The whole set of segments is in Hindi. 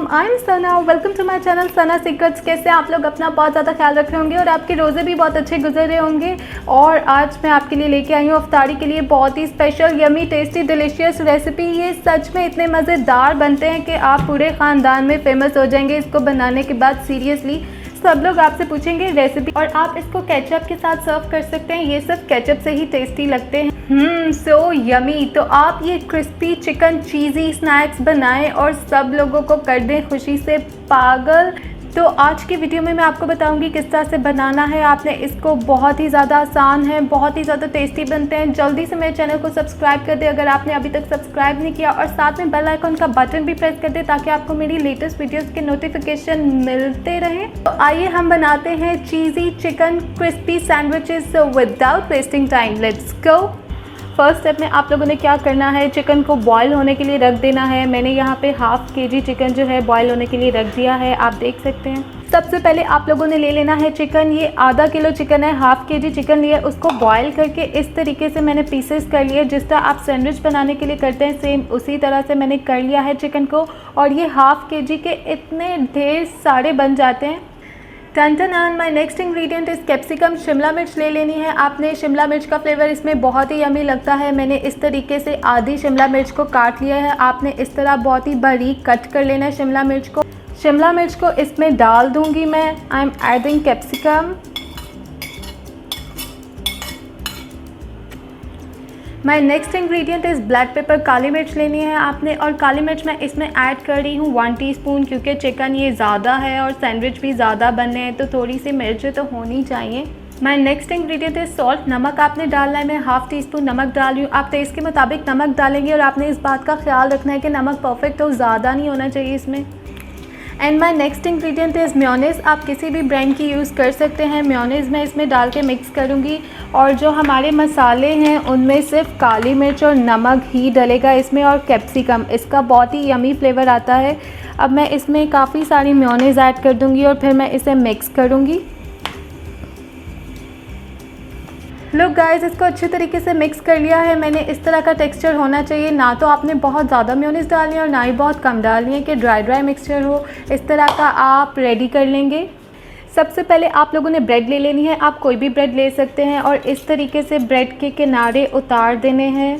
I am Sana, welcome to my channel Sana secrets. कैसे आप लोग अपना बहुत ज़्यादा ख्याल रख रहे होंगे और आपके रोज़े भी बहुत अच्छे गुजर रहे होंगे। और आज मैं आपके लिए लेके आई हूँ अफ्तारी के लिए बहुत ही special yummy tasty delicious recipe. ये सच में इतने मज़ेदार बनते हैं कि आप पूरे ख़ानदान में फेमस हो जाएंगे इसको बनाने के बाद। सीरियसली सब लोग आपसे पूछेंगे रेसिपी, और आप इसको केचप के साथ सर्व कर सकते हैं। ये सब केचप से ही टेस्टी लगते हैं। So yummy. तो आप ये क्रिस्पी चिकन चीज़ी स्नैक्स बनाएं और सब लोगों को कर दें खुशी से पागल। तो आज की वीडियो में मैं आपको बताऊंगी किस तरह से बनाना है आपने इसको। बहुत ही ज़्यादा आसान है, बहुत ही ज़्यादा टेस्टी बनते हैं। जल्दी से मेरे चैनल को सब्सक्राइब कर दें अगर आपने अभी तक सब्सक्राइब नहीं किया, और साथ में बेल आइकन का बटन भी प्रेस कर दें ताकि आपको मेरी लेटेस्ट वीडियोस के नोटिफिकेशन मिलते रहें। तो आइए हम बनाते हैं cheesy chicken crispy sandwiches without wasting time. Let's go. First step में आप लोगों ने क्या करना है, चिकन को बॉईल होने के लिए रख देना है। मैंने यहाँ पे हाफ़ केजी चिकन जो है बॉईल होने के लिए रख दिया है, आप देख सकते हैं। सबसे पहले आप लोगों ने ले लेना है चिकन। ये आधा किलो चिकन है, हाफ़ केजी चिकन लिया, उसको बॉईल करके इस तरीके से मैंने पीसेस कर लिए। जिस तरह आप सैंडविच बनाने के लिए करते हैं सेम उसी तरह से मैंने कर लिया है चिकन को। और ये हाफ़ केजी के इतने ढेर सारे बन जाते हैं। Then my next ingredient is capsicum. शिमला मिर्च ले लेनी है आपने। शिमला मिर्च का फ्लेवर इसमें बहुत ही यमी लगता है। मैंने इस तरीके से आधी शिमला मिर्च को काट लिया है। आपने इस तरह बहुत ही बारीक कट कर लेना है शिमला मिर्च को। शिमला मिर्च को इसमें डाल दूंगी मैं। I am adding capsicum. My next ingredient is black pepper. काली मिर्च लेनी है आपने, और काली मिर्च मैं इसमें ऐड कर रही हूँ 1 टीस्पून, क्योंकि चिकन ये ज़्यादा है और सैंडविच भी ज़्यादा बनने हैं तो थोड़ी सी मिर्च तो होनी चाहिए। My next ingredient is salt. नमक आपने डालना है। मैं हाफ़ टी स्पून नमक डाल रही हूँ। आप टेस्ट के मुताबिक नमक डालेंगे और आपने इस बात का ख्याल रखना है कि नमक परफेक्ट हो, ज़्यादा नहीं होना चाहिए इसमें। And my next ingredient is mayonnaise. आप किसी भी ब्रांड की यूज़ कर सकते हैं। मेयोनीज़ मैं इसमें डाल के मिक्स करूँगी। और जो हमारे मसाले हैं उनमें सिर्फ काली मिर्च और नमक ही डलेगा इसमें, और कैप्सिकम। इसका बहुत ही यमी फ्लेवर आता है। अब मैं इसमें काफ़ी सारी मेयोनीज़ ऐड कर दूँगी और फिर मैं इसे मिक्स करूँगी। लुक गाइस, इसको अच्छे तरीके से मिक्स कर लिया है मैंने। इस तरह का टेक्सचर होना चाहिए, ना तो आपने बहुत ज़्यादा मेयोनीज़ डालनी है और ना ही बहुत कम डालनी है कि ड्राई मिक्सचर हो। इस तरह का आप रेडी कर लेंगे। सबसे पहले आप लोगों ने ब्रेड ले लेनी है। आप कोई भी ब्रेड ले सकते हैं और इस तरीके से ब्रेड के किनारे उतार देने हैं।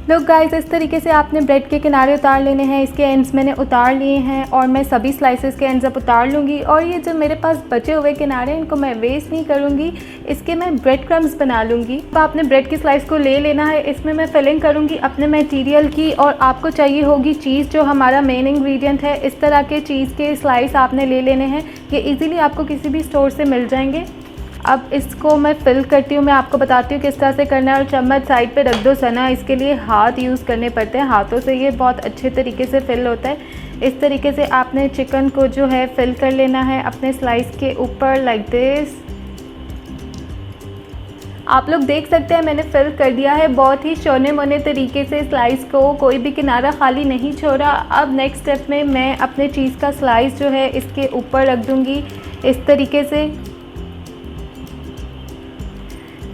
लोग गाइस, इस तरीके से आपने ब्रेड के किनारे उतार लेने हैं। इसके एंड्स मैंने उतार लिए हैं और मैं सभी स्लाइसेस के एंड्स अब उतार लूँगी। और ये जो मेरे पास बचे हुए किनारे हैं इनको मैं वेस्ट नहीं करूँगी, इसके मैं ब्रेड क्रम्स बना लूँगी। तो आपने ब्रेड की स्लाइस को ले लेना है। इसमें मैं फिलिंग करूँगी अपने मटेरियल की, और आपको चाहिए होगी चीज़, जो हमारा मेन इंग्रेडिएंट है। इस तरह के चीज़ के स्लाइस आपने ले लेने हैं। ये ईज़िली आपको किसी भी स्टोर से मिल जाएंगे। अब इसको मैं फ़िल करती हूँ। मैं आपको बताती हूँ किस तरह से करना है। और चम्मच साइड पे रख दो सना, इसके लिए हाथ यूज़ करने पड़ते हैं। हाथों से ये बहुत अच्छे तरीके से फ़िल होता है। इस तरीके से आपने चिकन को जो है फ़िल कर लेना है अपने स्लाइस के ऊपर, लाइक दिस। आप लोग देख सकते हैं मैंने फ़िल कर दिया है बहुत ही शोने मोने तरीके से स्लाइस को, कोई भी किनारा खाली नहीं छोड़ा। अब नेक्स्ट स्टेप में मैं अपने चीज़ का स्लाइस जो है इसके ऊपर रख दूँगी इस तरीके से।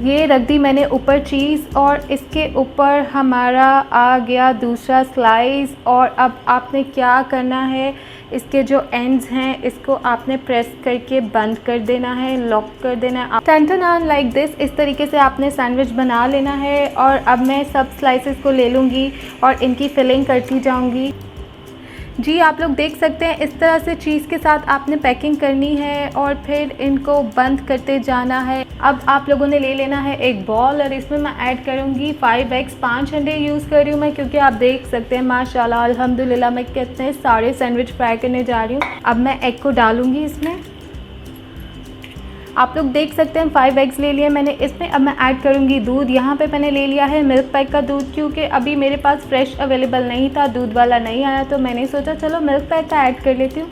ये रख दी मैंने ऊपर चीज़, और इसके ऊपर हमारा आ गया दूसरा स्लाइस। और अब आपने क्या करना है, इसके जो एंड्स हैं इसको आपने प्रेस करके बंद कर देना है, लॉक कर देना है। Turn like this. इस तरीके से आपने सैंडविच बना लेना है। और अब मैं सब स्लाइसेस को ले लूँगी और इनकी फिलिंग करती जाऊँगी। जी, आप लोग देख सकते हैं इस तरह से चीज़ के साथ आपने पैकिंग करनी है और फिर इनको बंद करते जाना है। अब आप लोगों ने ले लेना है एक बॉल, और इसमें मैं ऐड करूँगी 5 एग्स। 5 अंडे यूज़ कर रही हूँ मैं, क्योंकि आप देख सकते हैं माशाल्लाह अल्हम्दुलिल्लाह मैं कितने सारे सैंडविच फ्राई करने जा रही हूँ। अब मैं एग को डालूँगी इसमें। आप लोग देख सकते हैं 5 एग्स ले लिए मैंने इसमें। अब मैं ऐड करूँगी दूध। यहाँ पे मैंने ले लिया है मिल्क पैक का दूध, क्योंकि अभी मेरे पास फ्रेश अवेलेबल नहीं था, दूध वाला नहीं आया, तो मैंने सोचा चलो मिल्क पैक का ऐड कर लेती हूँ।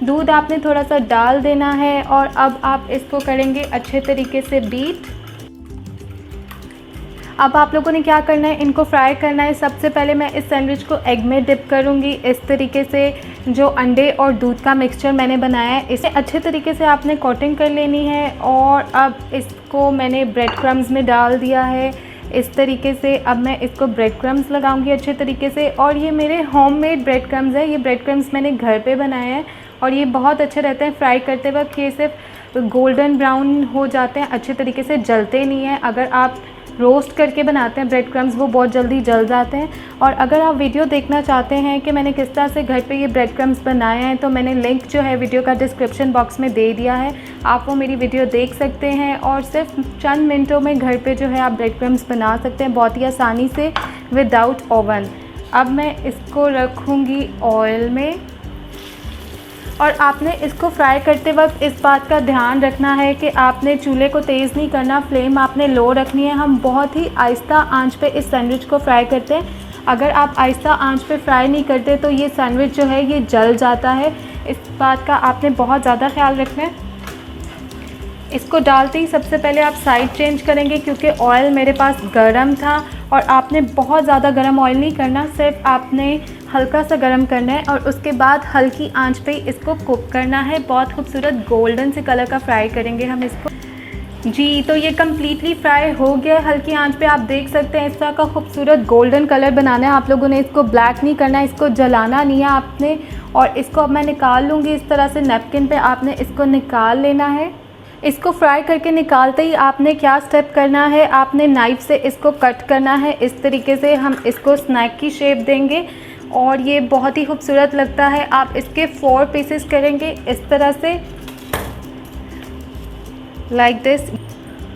दूध आपने थोड़ा सा डाल देना है और अब आप इसको करेंगे अच्छे तरीके से बीट। अब आप लोगों ने क्या करना है, इनको फ्राई करना है। सबसे पहले मैं इस सैंडविच को एग में डिप करूँगी। इस तरीके से जो अंडे और दूध का मिक्सचर मैंने बनाया है, इसे अच्छे तरीके से आपने कोटिंग कर लेनी है। और अब इसको मैंने ब्रेड क्रम्स में डाल दिया है इस तरीके से। अब मैं इसको ब्रेड क्रम्स लगाऊंगी अच्छे तरीके से। और ये मेरे होममेड ब्रेड क्रम्स है, ये ब्रेड क्रम्स मैंने घर पे बनाए हैं और ये बहुत अच्छे रहते हैं फ्राई करते वक्त। ये सिर्फ गोल्डन ब्राउन हो जाते हैं, अच्छे तरीके से जलते नहीं हैं। अगर आप रोस्ट करके बनाते हैं ब्रेड क्रम्स, वो बहुत जल्दी जल जाते हैं। और अगर आप वीडियो देखना चाहते हैं कि मैंने किस तरह से घर पे ये ब्रेड क्रम्स बनाए हैं, तो मैंने लिंक जो है वीडियो का डिस्क्रिप्शन बॉक्स में दे दिया है, आप वो मेरी वीडियो देख सकते हैं। और सिर्फ चंद मिनटों में घर पे जो है आप ब्रेड क्रम्स बना सकते हैं बहुत ही आसानी से विदाउट ओवन। अब मैं इसको रखूँगी ऑयल में। और आपने इसको फ्राई करते वक्त इस बात का ध्यान रखना है कि आपने चूल्हे को तेज़ नहीं करना, फ्लेम आपने लो रखनी है। हम बहुत ही आहिस्ता आंच पे इस सैंडविच को फ्राई करते हैं। अगर आप आहिस्ता आंच पे फ्राई नहीं करते तो ये सैंडविच जो है ये जल जाता है। इस बात का आपने बहुत ज़्यादा ख्याल रखना है। इसको डालते ही सबसे पहले आप साइड चेंज करेंगे क्योंकि ऑयल मेरे पास गरम था। और आपने बहुत ज़्यादा गरम ऑयल नहीं करना, सिर्फ आपने हल्का सा गरम करना है और उसके बाद हल्की आंच पे इसको कुक करना है। बहुत खूबसूरत गोल्डन से कलर का फ्राई करेंगे हम इसको। जी, तो ये कम्प्लीटली फ्राई हो गया हल्की आंच पे। आप देख सकते हैं इस तरह का खूबसूरत गोल्डन कलर बनाना है आप लोगों ने। इसको ब्लैक नहीं करना है, इसको जलाना नहीं है आपने। और इसको अब मैं निकाल लूँगी इस तरह से नैपकिन पे आपने इसको निकाल लेना है। इसको फ्राई करके निकालते ही आपने क्या स्टेप करना है, आपने नाइफ़ से इसको कट करना है। इस तरीके से हम इसको स्नैक की शेप देंगे और ये बहुत ही खूबसूरत लगता है। आप इसके 4 पीसेस करेंगे इस तरह से, लाइक दिस।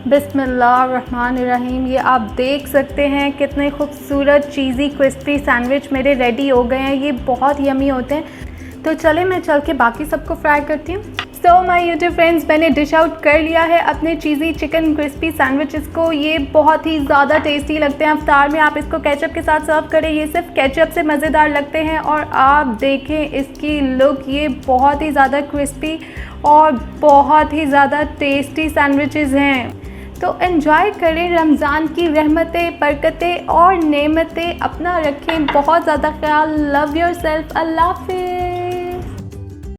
बिस्मिल्लाहिर्रहमानिर्रहीम। ये आप देख सकते हैं कितने खूबसूरत चीज़ी क्रिस्पी सैंडविच मेरे रेडी हो गए हैं। ये बहुत यमी होते हैं। तो चले मैं चल के बाकी सबको फ्राई करती हूँ। सो माय यूट्यूब फ्रेंड्स, मैंने डिश आउट कर लिया है अपने चीज़ी चिकन क्रिस्पी सैंडविचेस को। ये बहुत ही ज़्यादा टेस्टी लगते हैं। अफ्तार में आप इसको केचप के साथ सर्व करें, ये सिर्फ केचप से मज़ेदार लगते हैं। और आप देखें इसकी लुक, ये बहुत ही ज़्यादा क्रिस्पी और बहुत ही ज़्यादा टेस्टी सैंडविचेस हैं। तो एंजॉय करें। रमज़ान की रहमतें, बरकतें और नेमतें अपना रखें। बहुत ज़्यादा ख्याल। Love your self. अल्लाह हाफ़िज़।